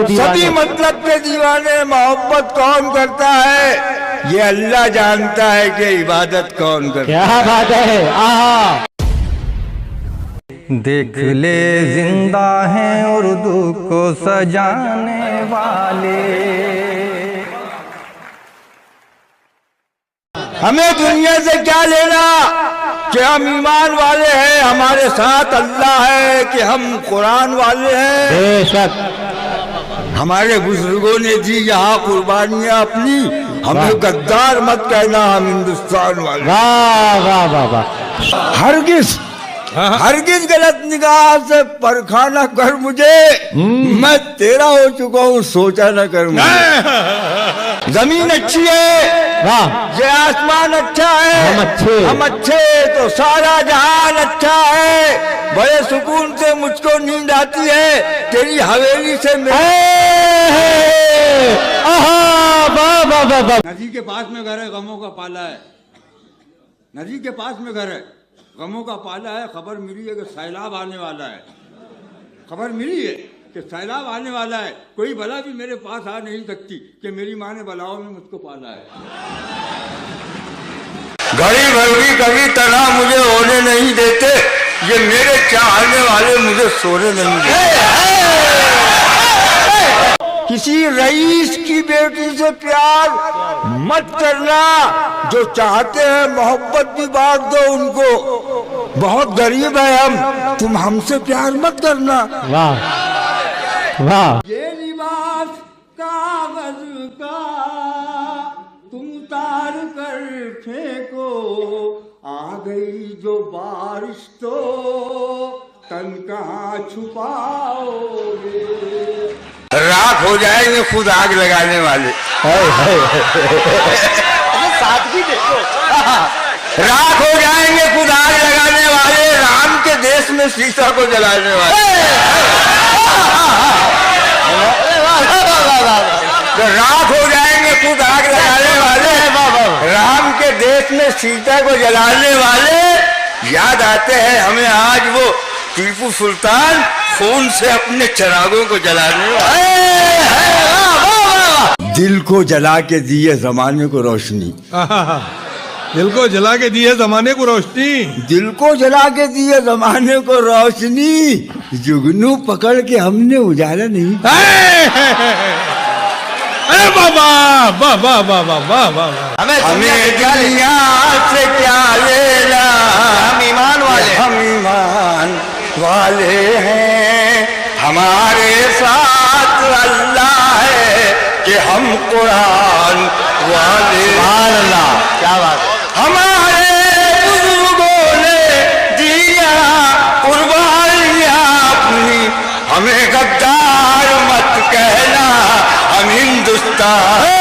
सभी मतलब के दीवाने। मोहब्बत कौन करता है ये अल्लाह जानता है कि इबादत कौन करता है। क्या बात है। आहा। देख ले जिंदा हैं उर्दू को सजाने वाले। हमें दुनिया से क्या लेना कि हम ईमान वाले हैं, हमारे साथ अल्लाह है, कि हम कुरान वाले हैं। बेशक हमारे बुजुर्गों ने दी यहाँ कुर्बानियाँ अपनी, हमें गद्दार मत कहना, हम हिंदुस्तान वाले। वाह वाह वाह वाह। हरगिज गलत निगाह से परखा न कर मुझे, मैं तेरा हो चुका हूँ सोचा न कर मुझे। जमीन अच्छी है, वाह। ये आसमान अच्छा है, हम अच्छे तो सारा जहान अच्छा है। बड़े सुकून से मुझको नींद आती है तेरी हवेली से। नदी के पास में घर है, गमों का पाला है। नदी के पास में घर है, गमों का पाला है। खबर मिली है कि सैलाब आने वाला है। खबर मिली है कि सैलाब आने वाला है। कोई बला भी मेरे पास आ नहीं सकती कि मेरी माँ ने बलाओं में मुझको पाला है। घड़ी भर भी कभी तना मुझे होने नहीं देते, ये मेरे चाहने वाले मुझे सोने नहीं देते। किसी रईस की बेटी से प्यार मत करना, जो चाहते हैं मोहब्बत भी बांट दो उनको। बहुत गरीब है हम, तुम हमसे प्यार मत करना। वाह वाह। ये लिबास कागज का तुम उतार कर फेंको, आ गई जो बारिश तो तन कहाँ छुपाओगे। राख हो जाएंगे खुद आग लगाने वाले। सादगी देखो। राख हो जाएंगे खुद आग लगाने वाले, राम के देश में सीता को जलाने वाले। तो राख हो जाएंगे खुद आग लगाने वाले, राम के देश में सीता को जलाने वाले। याद आते हैं हमें आज वो टीपू सुल्तान खून से अपने चिरागों को जलाने वाले। दिल को जला के दिए जमाने को रोशनी। दिल को जला के दिए जमाने को रोशनी। दिल को जला के दिए जमाने को रोशनी, जुगनू पकड़ के हमने उजाला नहीं। अरे बाबा वाह वाह वाह वाह वाह वाह। हमें दुनिया से क्या लेना, हम ईमान वाले हैं। हमारे साथ अल्लाह है कि हम कुरान वाले। अल्लाह क्या बात। हमारे बुजुर्गों ने दिया कुर्बानियाँ अपनी, हमें गद्दार मत कहना, हम हिंदुस्तान